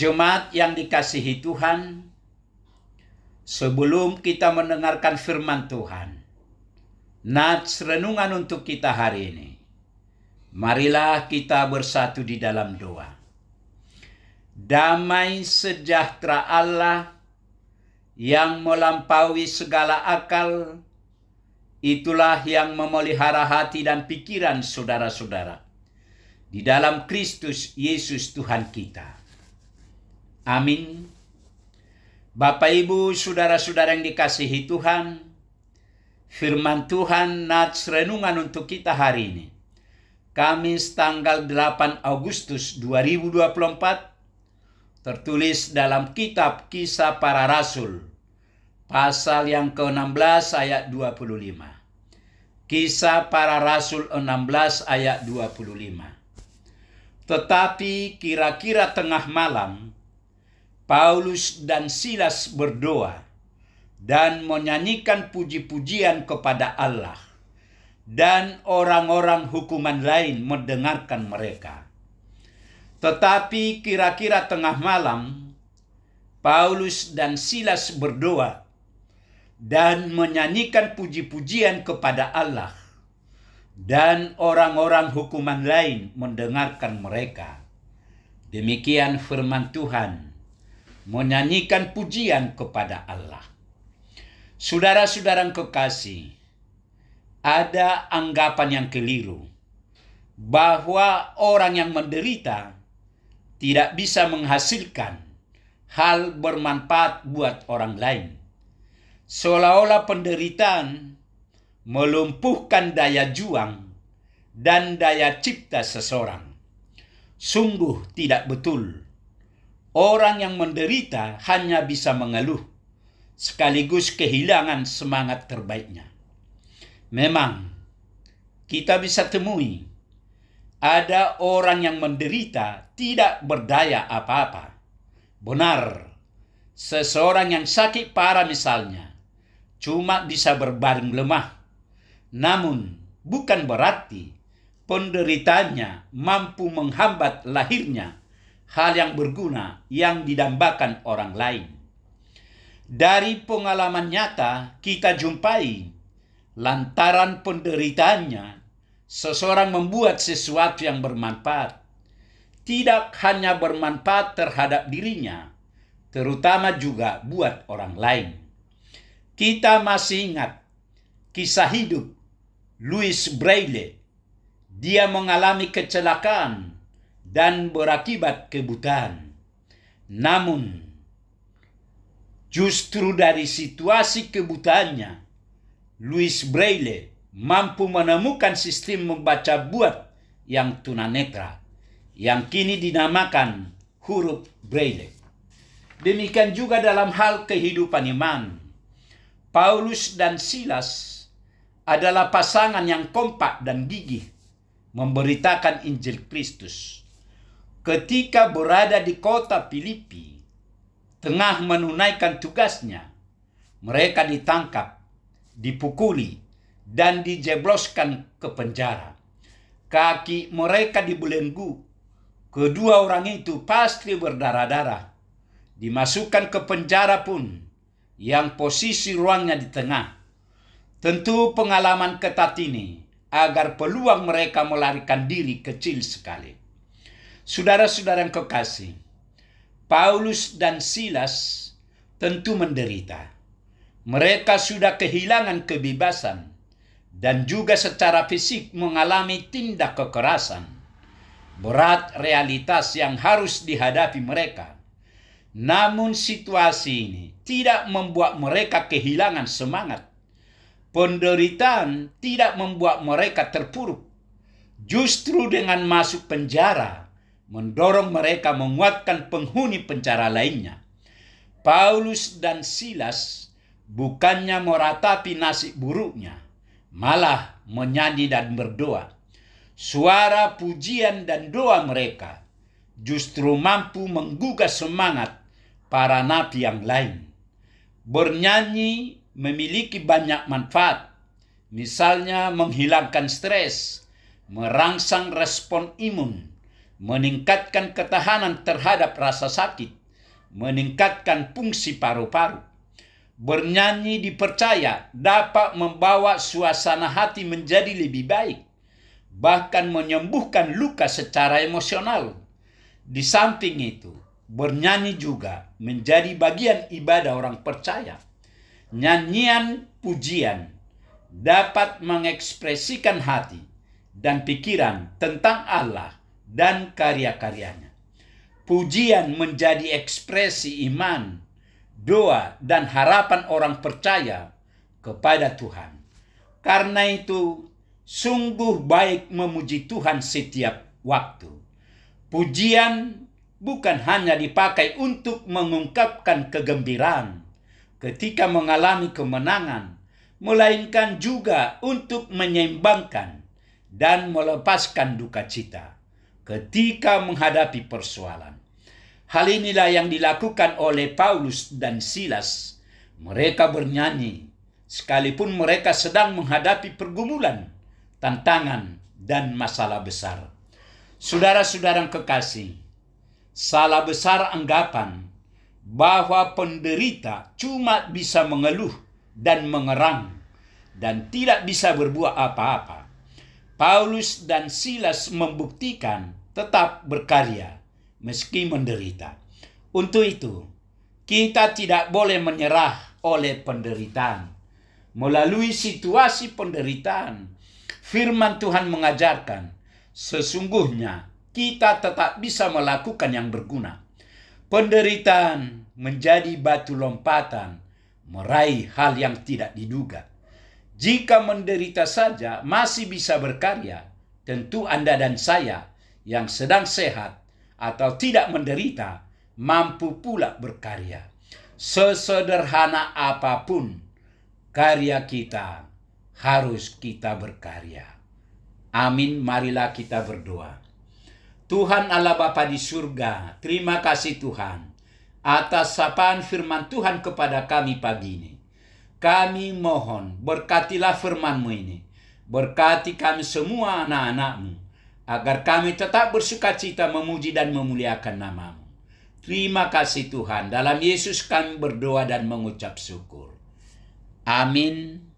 Jemaat yang dikasihi Tuhan, sebelum kita mendengarkan firman Tuhan, nats renungan untuk kita hari ini, marilah kita bersatu di dalam doa. Damai sejahtera Allah yang melampaui segala akal, itulah yang memelihara hati dan pikiran saudara-saudara di dalam Kristus Yesus Tuhan kita. Amin. Bapak, Ibu, saudara-saudara yang dikasihi Tuhan, firman Tuhan nats renungan untuk kita hari ini, Kamis tanggal 8 Agustus 2024, tertulis dalam kitab Kisah Para Rasul, pasal yang ke-16 ayat 25. Kisah Para Rasul 16 ayat 25. Tetapi kira-kira tengah malam, Paulus dan Silas berdoa dan menyanyikan puji-pujian kepada Allah, dan orang-orang hukuman lain mendengarkan mereka. Tetapi kira-kira tengah malam, Paulus dan Silas berdoa dan menyanyikan puji-pujian kepada Allah, dan orang-orang hukuman lain mendengarkan mereka. Demikian firman Tuhan, menyanyikan pujian kepada Allah. Saudara-saudara yang kekasih, ada anggapan yang keliru bahwa orang yang menderita tidak bisa menghasilkan hal bermanfaat buat orang lain. Seolah-olah penderitaan melumpuhkan daya juang dan daya cipta seseorang. Sungguh tidak betul. Orang yang menderita hanya bisa mengeluh, sekaligus kehilangan semangat terbaiknya. Memang, kita bisa temui ada orang yang menderita tidak berdaya apa-apa. Benar, seseorang yang sakit parah misalnya, cuma bisa berbaring lemah. Namun, bukan berarti penderitaannya mampu menghambat lahirnya hal yang berguna yang didambakan orang lain. Dari pengalaman nyata kita jumpai, lantaran penderitaannya, seseorang membuat sesuatu yang bermanfaat. Tidak hanya bermanfaat terhadap dirinya, terutama juga buat orang lain. Kita masih ingat kisah hidup Louis Braille. Dia mengalami kecelakaan dan berakibat kebutaan. Namun, justru dari situasi kebutaannya, Louis Braille mampu menemukan sistem membaca buat yang tunanetra, yang kini dinamakan huruf Braille. Demikian juga dalam hal kehidupan iman. Paulus dan Silas adalah pasangan yang kompak dan gigih memberitakan Injil Kristus. Ketika berada di kota Filipi, tengah menunaikan tugasnya, mereka ditangkap, dipukuli, dan dijebloskan ke penjara. Kaki mereka dibelenggu. Kedua orang itu pasti berdarah-darah. Dimasukkan ke penjara pun, yang posisi ruangnya di tengah. Tentu pengalaman ketat ini agar peluang mereka melarikan diri kecil sekali. Saudara-saudara yang kekasih, Paulus dan Silas tentu menderita. Mereka sudah kehilangan kebebasan dan juga secara fisik mengalami tindak kekerasan. Berat realitas yang harus dihadapi mereka. Namun situasi ini tidak membuat mereka kehilangan semangat. Penderitaan tidak membuat mereka terpuruk. Justru dengan masuk penjara, mendorong mereka menguatkan penghuni penjara lainnya. Paulus dan Silas bukannya meratapi nasib buruknya, malah menyanyi dan berdoa. Suara pujian dan doa mereka justru mampu menggugah semangat para nabi yang lain. Bernyanyi memiliki banyak manfaat, misalnya menghilangkan stres, merangsang respon imun, meningkatkan ketahanan terhadap rasa sakit, meningkatkan fungsi paru-paru. Bernyanyi dipercaya dapat membawa suasana hati menjadi lebih baik, bahkan menyembuhkan luka secara emosional. Di samping itu, bernyanyi juga menjadi bagian ibadah orang percaya. Nyanyian pujian dapat mengekspresikan hati dan pikiran tentang Allah dan karya-karyanya. Pujian menjadi ekspresi iman, doa, dan harapan orang percaya kepada Tuhan. Karena itu, sungguh baik memuji Tuhan setiap waktu. Pujian bukan hanya dipakai untuk mengungkapkan kegembiraan ketika mengalami kemenangan, melainkan juga untuk menyeimbangkan dan melepaskan duka cita ketika menghadapi persoalan. Hal inilah yang dilakukan oleh Paulus dan Silas. Mereka bernyanyi sekalipun mereka sedang menghadapi pergumulan, tantangan, dan masalah besar. Saudara-saudara kekasih, salah besar anggapan bahwa penderita cuma bisa mengeluh dan mengerang dan tidak bisa berbuat apa-apa. Paulus dan Silas membuktikan tetap berkarya meski menderita. Untuk itu, kita tidak boleh menyerah oleh penderitaan. Melalui situasi penderitaan, firman Tuhan mengajarkan, sesungguhnya kita tetap bisa melakukan yang berguna. Penderitaan menjadi batu lompatan, meraih hal yang tidak diduga. Jika menderita saja masih bisa berkarya, tentu Anda dan saya yang sedang sehat atau tidak menderita mampu pula berkarya. Sesederhana apapun karya kita, harus kita berkarya. Amin, marilah kita berdoa. Tuhan Allah Bapa di surga, terima kasih Tuhan atas sapaan firman Tuhan kepada kami pagi ini. Kami mohon berkatilah firman-Mu ini. Berkati kami semua anak-anak-Mu, agar kami tetap bersukacita memuji dan memuliakan nama-Mu. Terima kasih Tuhan. Dalam Yesus kami berdoa dan mengucap syukur. Amin.